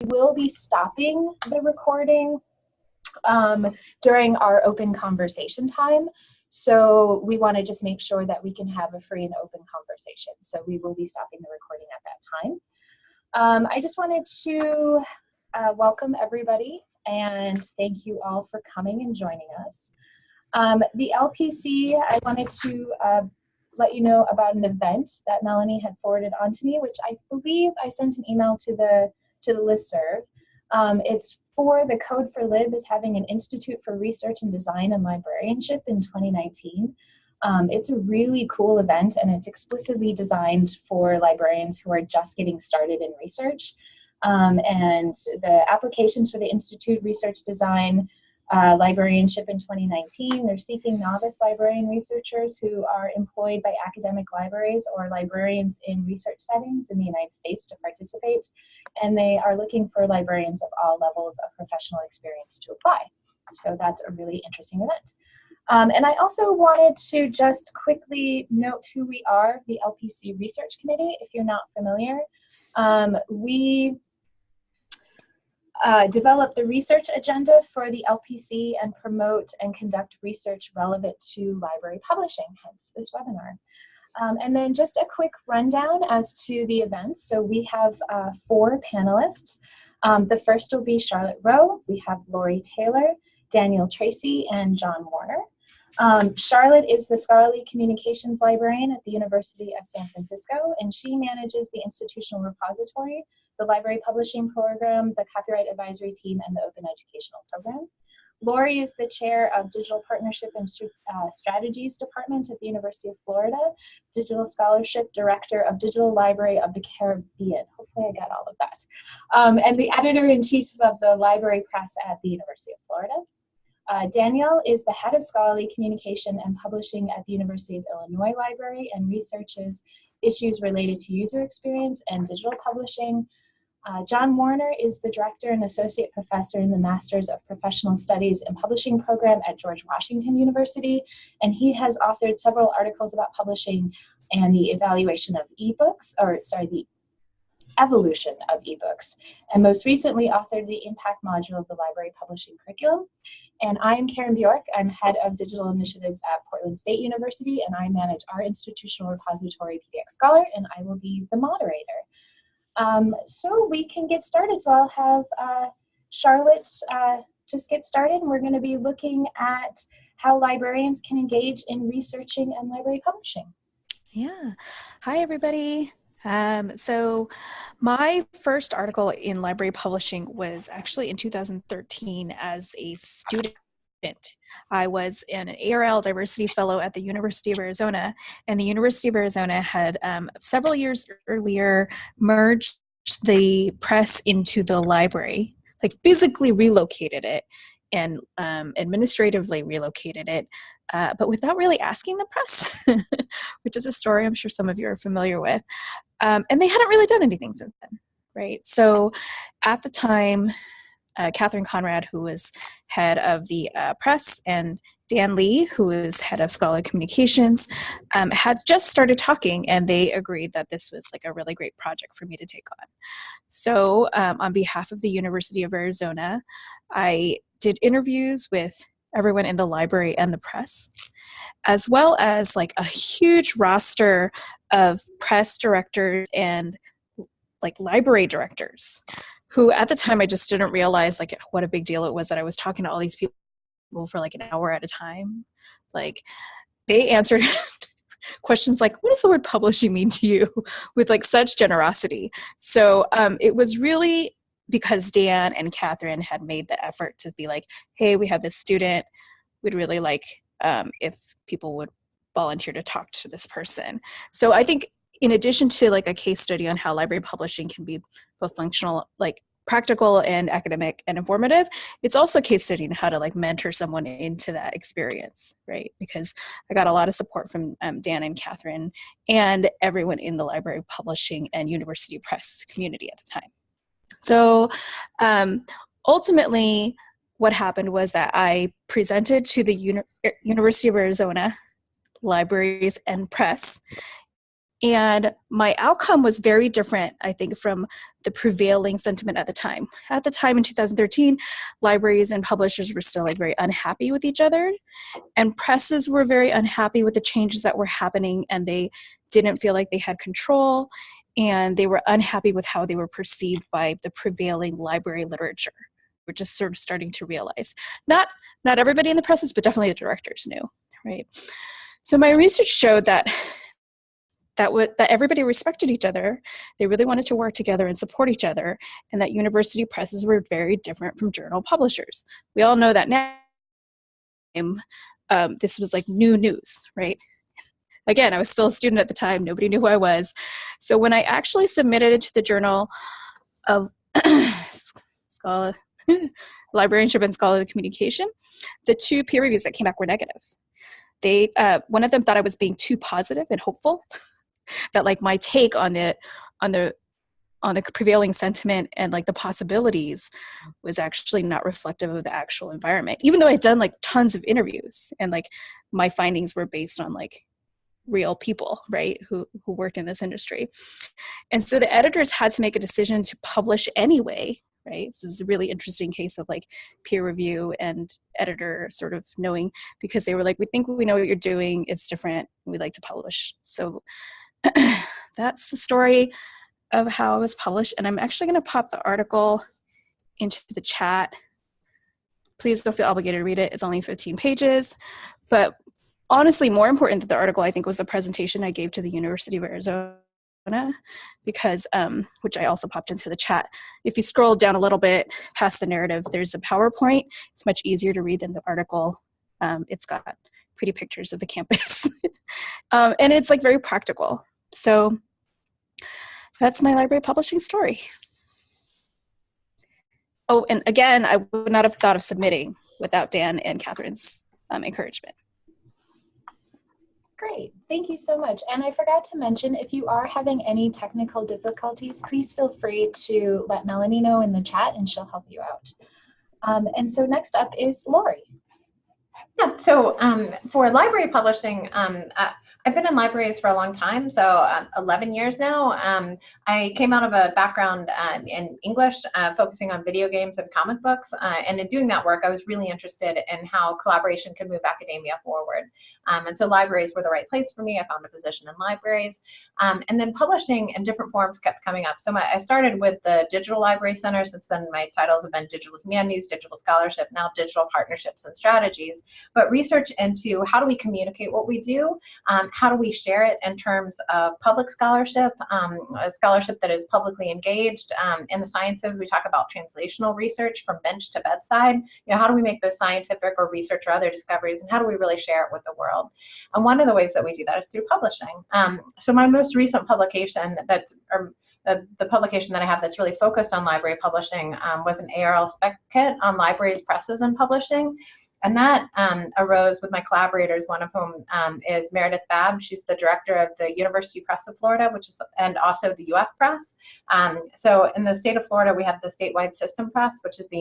We will be stopping the recording during our open conversation time. So we want to just make sure that we can have a free and open conversation. So we will be stopping the recording at that time. I just wanted to welcome everybody and thank you all for coming and joining us. The LPC, I wanted to let you know about an event that Melanie had forwarded on to me, which I believe I sent an email to the listserv. It's for the Code for Lib is having an Institute for Research and Design and Librarianship in 2019. It's a really cool event, and it's explicitly designed for librarians who are just getting started in research. And the applications for the Institute Research Design Librarianship in 2019, they're seeking novice librarian researchers who are employed by academic libraries or librarians in research settings in the United States to participate. And they are looking for librarians of all levels of professional experience to apply. So that's a really interesting event. And I also wanted to just quickly note who we are, the LPC Research Committee. If you're not familiar, we develop the research agenda for the LPC and promote and conduct research relevant to library publishing, hence this webinar. And then just a quick rundown as to the events. So we have 4 panelists. The first will be Charlotte Rowe. We have Laurie Taylor, Daniel Tracey, and John Warner. Charlotte is the Scholarly Communications Librarian at the University of San Francisco, and she manages the institutional repository, the library publishing program, the copyright advisory team, and the open educational program. Laurie is the chair of Digital Partnership and Strategies Department at the University of Florida, Digital Scholarship Director of Digital Library of the Caribbean. Hopefully I got all of that. And the editor-in-chief of the library press at the University of Florida. Danielle is the head of scholarly communication and publishing at the University of Illinois Library and researches issues related to user experience and digital publishing. John Warner is the director and associate professor in the Masters of Professional Studies and Publishing program at George Washington University, and he has authored several articles about publishing and the evaluation of ebooks, the evolution of ebooks, and most recently authored the impact module of the library publishing curriculum. And I am Karen Bjork. I'm head of digital initiatives at Portland State University, and I manage our institutional repository, PDX Scholar, and I will be the moderator. So we can get started. So I'll have Charlotte just get started, and we're going to be looking at how librarians can engage in researching and library publishing. Yeah. Hi, everybody. So my first article in library publishing was actually in 2013 as a student. I was an ARL diversity fellow at the University of Arizona, and the University of Arizona had several years earlier merged the press into the library, like physically relocated it and administratively relocated it, but without really asking the press, which is a story I'm sure some of you are familiar with. And they hadn't really done anything since then, right? So at the time, Catherine Conrad, who was head of the press, and Dan Lee, who is head of scholarly communications, had just started talking, and they agreed that this was like a really great project for me to take on. So on behalf of the University of Arizona, I did interviews with everyone in the library and the press, as well as like a huge roster of press directors and like library directors, who at the time I just didn't realize like what a big deal it was that I was talking to all these people for like an hour at a time. Like they answered questions like, what does the word publishing mean to you, with like such generosity. So it was really because Dan and Catherine had made the effort to be like, hey, we have this student, we'd really like if people would volunteer to talk to this person. So I think in addition to like a case study on how library publishing can be both functional, like practical and academic and informative, it's also a case study on how to like mentor someone into that experience, right? Because I got a lot of support from Dan and Catherine and everyone in the library publishing and university press community at the time. So ultimately what happened was that I presented to the University of Arizona libraries and press And my outcome was very different, I think, from the prevailing sentiment at the time. At the time in 2013, libraries and publishers were still like very unhappy with each other, and presses were very unhappy with the changes that were happening, and they didn't feel like they had control, and they were unhappy with how they were perceived by the prevailing library literature. We're just sort of starting to realize. Not everybody in the presses, but definitely the directors knew, right? So my research showed that everybody respected each other. They really wanted to work together and support each other, and that university presses were very different from journal publishers. We all know that now. This was like new news, right? Again, I was still a student at the time. Nobody knew who I was. So when I actually submitted it to the Journal of Librarianship and Scholarly Communication, the 2 peer reviews that came back were negative. One of them thought I was being too positive and hopeful, that like my take on the prevailing sentiment and like the possibilities was actually not reflective of the actual environment, even though I'd done like tons of interviews and like my findings were based on like real people, right, who worked in this industry. And so the editors had to make a decision to publish anyway, right? This is a really interesting case of like peer review and editor sort of knowing, because they were like, we think we know what you're doing, it's different, we'd like to publish. So that's the story of how it was published. And I'm actually going to pop the article into the chat. Please don't feel obligated to read it. It's only 15 pages. But honestly, more important than the article, I think, was the presentation I gave to the University of Arizona, because, which I also popped into the chat. If you scroll down a little bit past the narrative, there's a PowerPoint. It's much easier to read than the article. It's got pretty pictures of the campus. And it's like very practical. So that's my library publishing story. Oh, and again, I would not have thought of submitting without Dan and Catherine's encouragement. Great, thank you so much. And I forgot to mention, if you are having any technical difficulties, please feel free to let Melanie know in the chat and she'll help you out. And so next up is Laurie. Yeah, so for library publishing, I've been in libraries for a long time, so 11 years now. I came out of a background in English, focusing on video games and comic books, and in doing that work, I was really interested in how collaboration could move academia forward. And so libraries were the right place for me. I found a position in libraries, and then publishing in different forms kept coming up. So I started with the Digital Library Center. Since then, my titles have been Digital Humanities, Digital Scholarship, now Digital Partnerships and Strategies. But research into how do we communicate what we do, how do we share it in terms of public scholarship, a scholarship that is publicly engaged. In the sciences, we talk about translational research from bench to bedside. You know, how do we make those scientific or research or other discoveries, and how do we really share it with the world? And one of the ways that we do that is through publishing. So my most recent publication the publication that I have that's really focused on library publishing was an ARL spec kit on libraries, presses, and publishing. And that arose with my collaborators, one of whom is Meredith Babb. She's the director of the University Press of Florida, and also the UF Press. So in the state of Florida, we have the statewide system press, which is the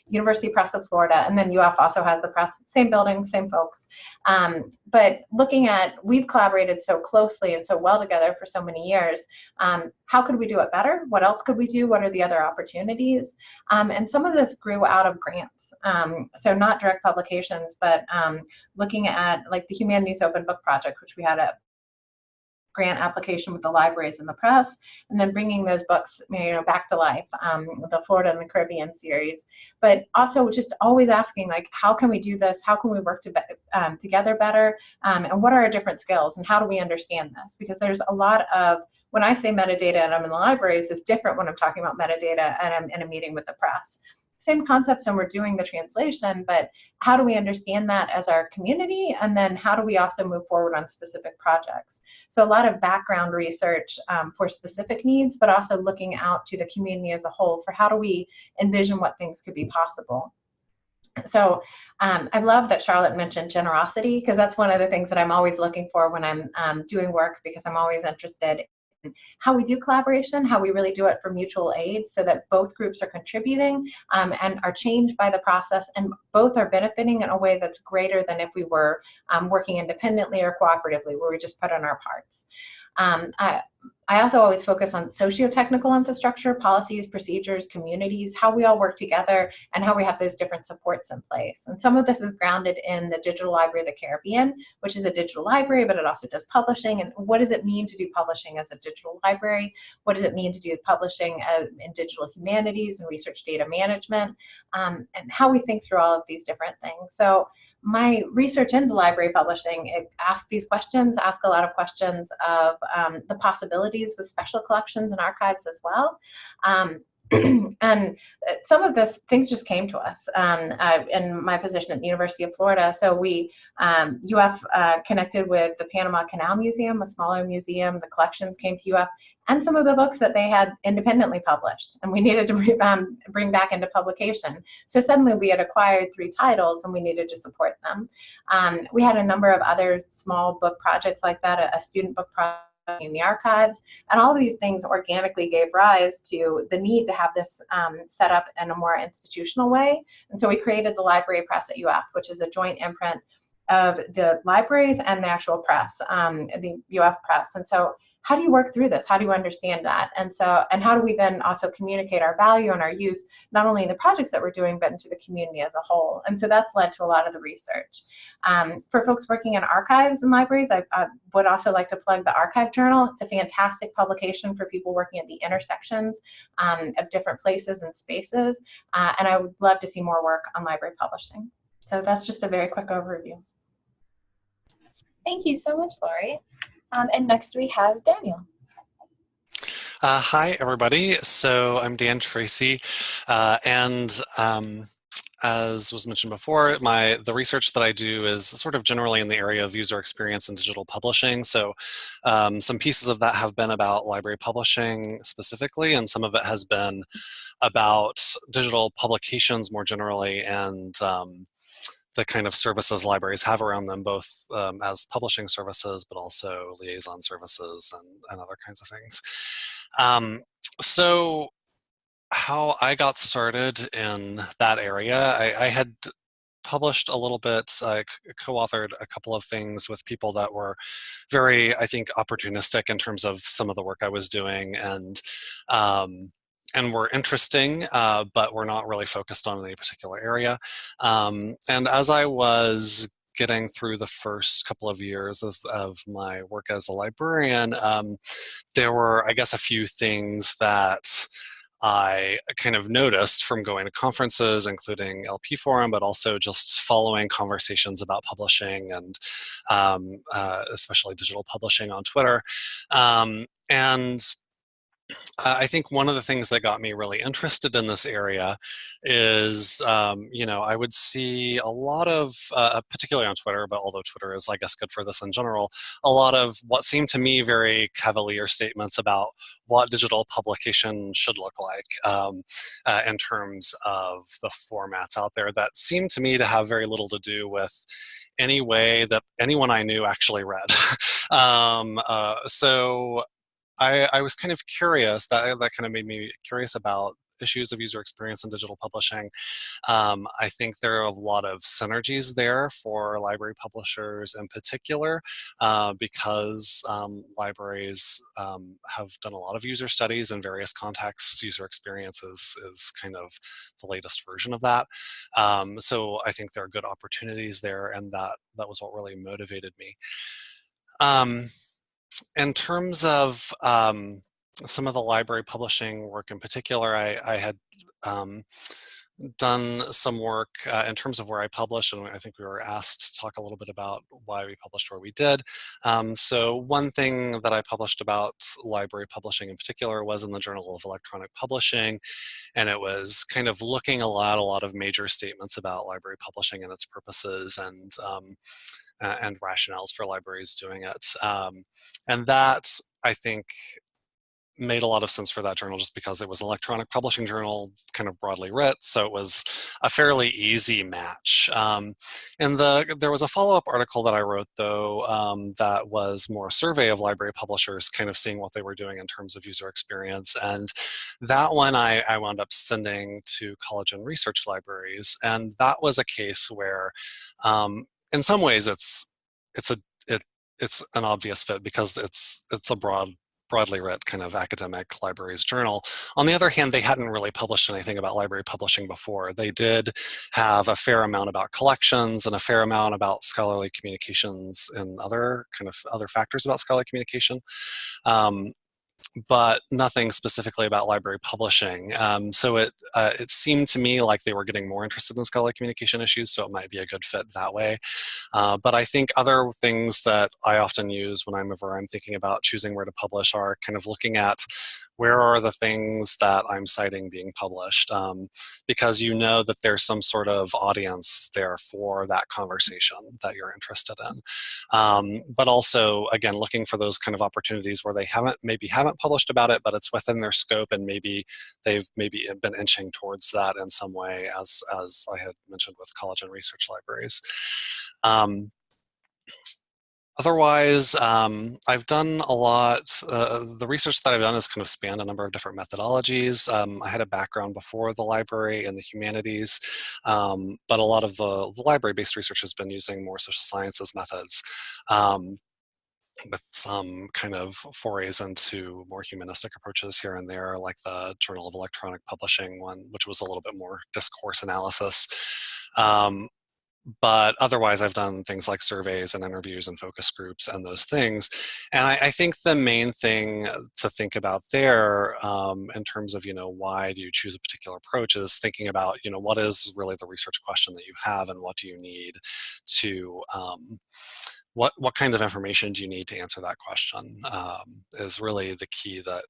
University Press of Florida, and then UF also has a press, same building, same folks. But looking at, we've collaborated so closely and so well together for so many years. How could we do it better? What else could we do? What are the other opportunities? And some of this grew out of grants. So not direct publications, but looking at like the Humanities Open Book Project, which we had a grant application with the libraries and the press, and then bringing those books, back to life, the Florida and the Caribbean series. But also just always asking, like, how can we do this? How can we work together better? And what are our different skills? And how do we understand this? Because there's a lot of, when I say metadata and I'm in the libraries, it's different when I'm talking about metadata and I'm in a meeting with the press. Same concepts, and we're doing the translation, but how do we understand that as our community? And then how do we also move forward on specific projects? So a lot of background research for specific needs, but also looking out to the community as a whole for how do we envision what things could be possible. So I love that Charlotte mentioned generosity, because that's one of the things that I'm always looking for when I'm doing work, because I'm always interested how we do collaboration, how we really do it for mutual aid so that both groups are contributing and are changed by the process, and both are benefiting in a way that's greater than if we were working independently or cooperatively, where we just put in our parts. I also always focus on socio-technical infrastructure, policies, procedures, communities, how we all work together, and how we have those different supports in place. And some of this is grounded in the Digital Library of the Caribbean, which is a digital library, but it also does publishing. And what does it mean to do publishing as a digital library? What does it mean to do publishing in digital humanities and research data management? And how we think through all of these different things. So my research into library publishing, it asks these questions, ask a lot of questions of the possibilities with special collections and archives as well. And some of this things just came to us in my position at the University of Florida. So we, UF connected with the Panama Canal Museum, a smaller museum. The collections came to UF, and some of the books that they had independently published, and we needed to bring back into publication. So suddenly we had acquired 3 titles, and we needed to support them. We had a number of other small book projects like that, a student book project in the archives, and all of these things organically gave rise to the need to have this set up in a more institutional way. And so we created the Library Press at UF, which is a joint imprint of the libraries and the actual press, the UF Press. And so how do you work through this? How do you understand that? And so, and how do we then also communicate our value and our use, not only in the projects that we're doing, but into the community as a whole? And so that's led to a lot of the research. For folks working in archives and libraries, I would also like to plug the Archive Journal. It's a fantastic publication for people working at the intersections of different places and spaces. And I would love to see more work on library publishing. So that's just a very quick overview. Thank you so much, Laurie. And next we have Daniel. Hi, everybody. So I'm Dan Tracey, and as was mentioned before, the research that I do is sort of generally in the area of user experience and digital publishing. So some pieces of that have been about library publishing specifically, and some of it has been about digital publications more generally, and the kind of services libraries have around them, both as publishing services, but also liaison services and other kinds of things. So how I got started in that area, I had published a little bit, co-authored a couple of things with people that were very, I think, opportunistic in terms of some of the work I was doing, and were interesting, but were not really focused on any particular area. And as I was getting through the first couple of years of my work as a librarian, there were, I guess, a few things that I kind of noticed from going to conferences, including LP Forum, but also just following conversations about publishing and especially digital publishing on Twitter. And I think one of the things that got me really interested in this area is, I would see a lot of, particularly on Twitter, but although Twitter is, I guess, good for this in general, a lot of what seemed to me very cavalier statements about what digital publication should look like in terms of the formats out there that seemed to me to have very little to do with any way that anyone I knew actually read. So I was kind of curious, that kind of made me curious about issues of user experience in digital publishing. I think there are a lot of synergies there for library publishers in particular, because libraries have done a lot of user studies in various contexts. User experience is kind of the latest version of that. So I think there are good opportunities there, and that was what really motivated me. In terms of some of the library publishing work in particular, I had done some work in terms of where I published, and I think we were asked to talk a little bit about why we published where we did. So one thing that I published about library publishing in particular was in the Journal of Electronic Publishing, and it was kind of looking a lot of major statements about library publishing and its purposes, and rationales for libraries doing it. And that, I think, made a lot of sense for that journal, just because it was an electronic publishing journal, kind of broadly writ. So it was a fairly easy match. And there was a follow-up article that I wrote, though, that was more a survey of library publishers, kind of seeing what they were doing in terms of user experience. And that one I wound up sending to college and research libraries. And that was a case where, in some ways, it's an obvious fit because it's a broadly read kind of academic libraries journal. On the other hand, they hadn't really published anything about library publishing before. They did have a fair amount about collections and a fair amount about scholarly communications and other factors about scholarly communication. But nothing specifically about library publishing. So it seemed to me like they were getting more interested in scholarly communication issues, so it might be a good fit that way. But I think other things that I often use whenever I'm thinking about choosing where to publish are kind of looking at where are the things that I'm citing being published, because you know that there's some sort of audience there for that conversation that you're interested in. But also, again, looking for those kind of opportunities where they haven't published about it, but it's within their scope, and maybe they've been inching towards that in some way, as I had mentioned with college and research libraries. Otherwise, I've done a lot. The research that I've done has kind of spanned a number of different methodologies. I had a background before the library in the humanities, but a lot of the library-based research has been using more social sciences methods, with some kind of forays into more humanistic approaches here and there, like the Journal of Electronic Publishing one, which was a little bit more discourse analysis. But otherwise, I've done things like surveys and interviews and focus groups and those things. And I think the main thing to think about there, in terms of, why do you choose a particular approach, is thinking about, what is really the research question that you have, and what do you need to, what kinds of information do you need to answer that question, is really the key that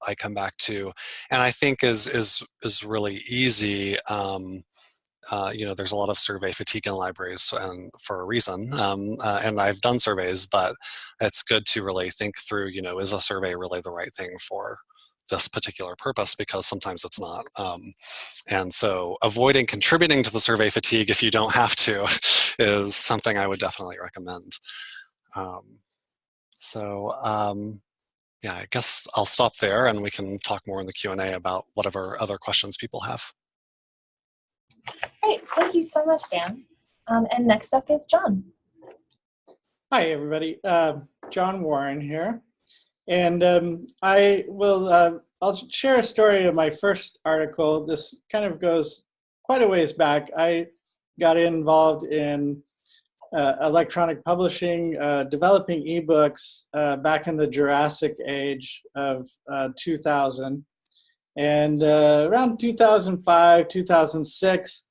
I come back to. And I think is really easy. There's a lot of survey fatigue in libraries, and for a reason. And I've done surveys, but it's good to really think through, is a survey really the right thing for this particular purpose? Because sometimes it's not. And so avoiding contributing to the survey fatigue if you don't have to is something I would definitely recommend. Yeah, I guess I'll stop there, and we can talk more in the Q&A about whatever other questions people have. Great, thank you so much, Dan. And next up is John. Hi, everybody. John Warren here. And I'll share a story of my first article. This kind of goes quite a ways back. I got involved in electronic publishing, developing ebooks back in the Jurassic age of 2000. And around 2005, 2006,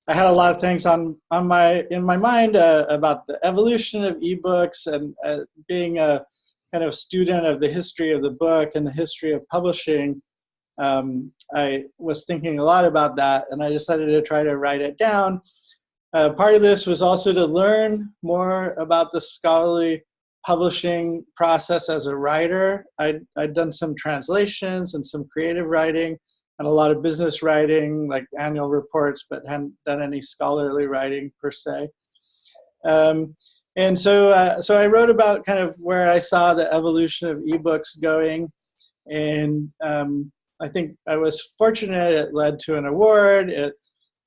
I had a lot of things in my mind about the evolution of ebooks, and being a kind of student of the history of the book and the history of publishing. I was thinking a lot about that, and I decided to try to write it down. Part of this was also to learn more about the scholarly publishing process as a writer. I'd done some translations and some creative writing and a lot of business writing, like annual reports, but hadn't done any scholarly writing per se. And so I wrote about kind of where I saw the evolution of ebooks going. And I think I was fortunate. It led to an award. It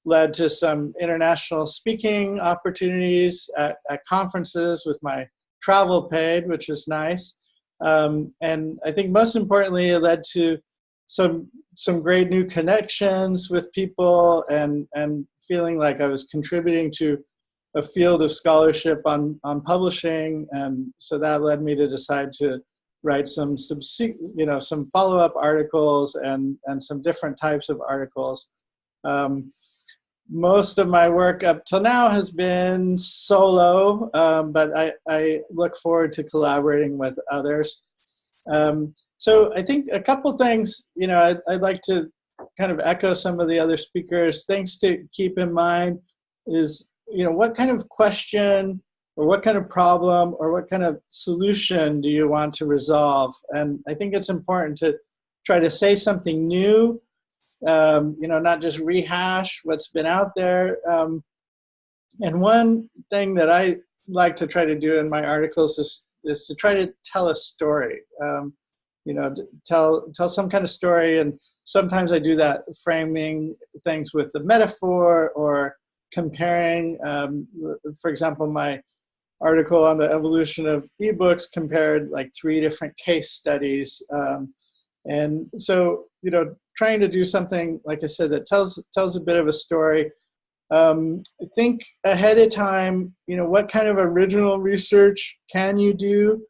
led to some international speaking opportunities at conferences with my travel paid, which is nice. And I think most importantly, it led to some great new connections with people, and feeling like I was contributing to a field of scholarship on publishing. And so that led me to decide to write some follow-up articles and some different types of articles. Most of my work up till now has been solo, but I look forward to collaborating with others. So I think a couple things, I'd like to kind of echo some of the other speakers. Things to keep in mind is, what kind of question or what kind of problem or what kind of solution do you want to resolve? And I think it's important to try to say something new not just rehash what's been out there. And one thing that I like to try to do in my articles is to try to tell a story, tell some kind of story. And sometimes I do that framing things with the metaphor or comparing. For example, my article on the evolution of ebooks compared like 3 different case studies. And so, trying to do something, like I said, that tells a bit of a story. Think ahead of time, what kind of original research can you do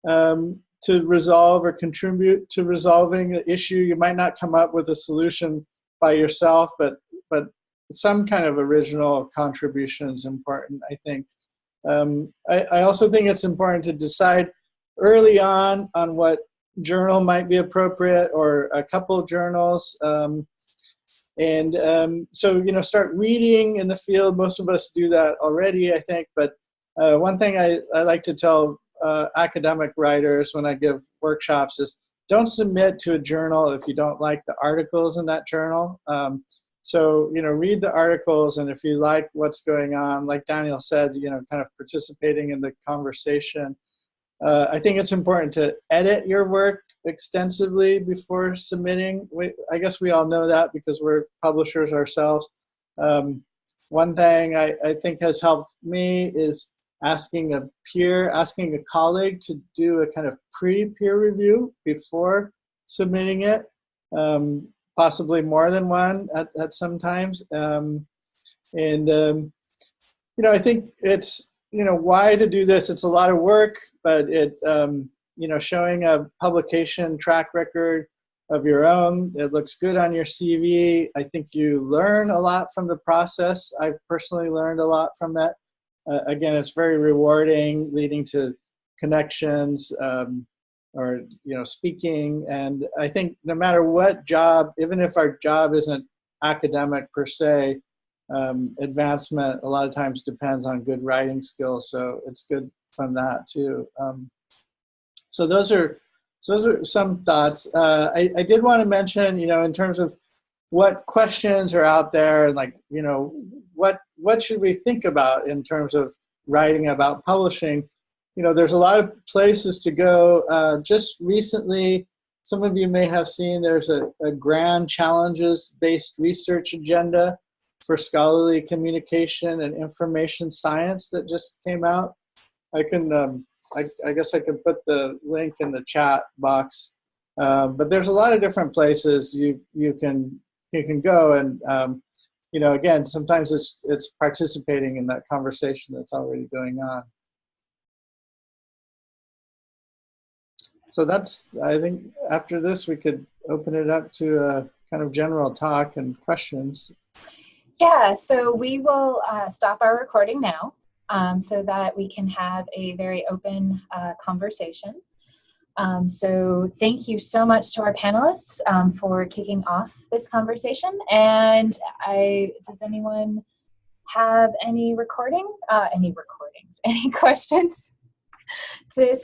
to resolve or contribute to resolving an issue? You might not come up with a solution by yourself, but some kind of original contribution is important, I think. I also think it's important to decide early on what journal might be appropriate, or a couple of journals. So, start reading in the field. Most of us do that already, I think. But one thing I like to tell academic writers when I give workshops is, don't submit to a journal if you don't like the articles in that journal. So, read the articles, and if you like what's going on, like Daniel said, kind of participating in the conversation. I think it's important to edit your work extensively before submitting. I guess we all know that because we're publishers ourselves. One thing I think has helped me is asking a colleague to do a kind of pre-peer review before submitting it, possibly more than one at some times. I think it's, why to do this? It's a lot of work, but it, showing a publication track record of your own, it looks good on your CV. I think you learn a lot from the process. I've personally learned a lot from that. Again, it's very rewarding, leading to connections, or speaking. And I think no matter what job, even if our job isn't academic per se, advancement a lot of times depends on good writing skills, so it's good from that too. So those are some thoughts. I did want to mention, in terms of what questions are out there, and like, what should we think about in terms of writing about publishing? There's a lot of places to go. Just recently, some of you may have seen there's a grand challenges-based research agenda for scholarly communication and information science that just came out. I can, I guess I could put the link in the chat box. But there's a lot of different places you can go, and again, sometimes it's participating in that conversation that's already going on. So that's, I think after this we could open it up to a kind of general talk and questions. Yeah, so we will stop our recording now so that we can have a very open conversation. So thank you so much to our panelists for kicking off this conversation. And does anyone have any questions to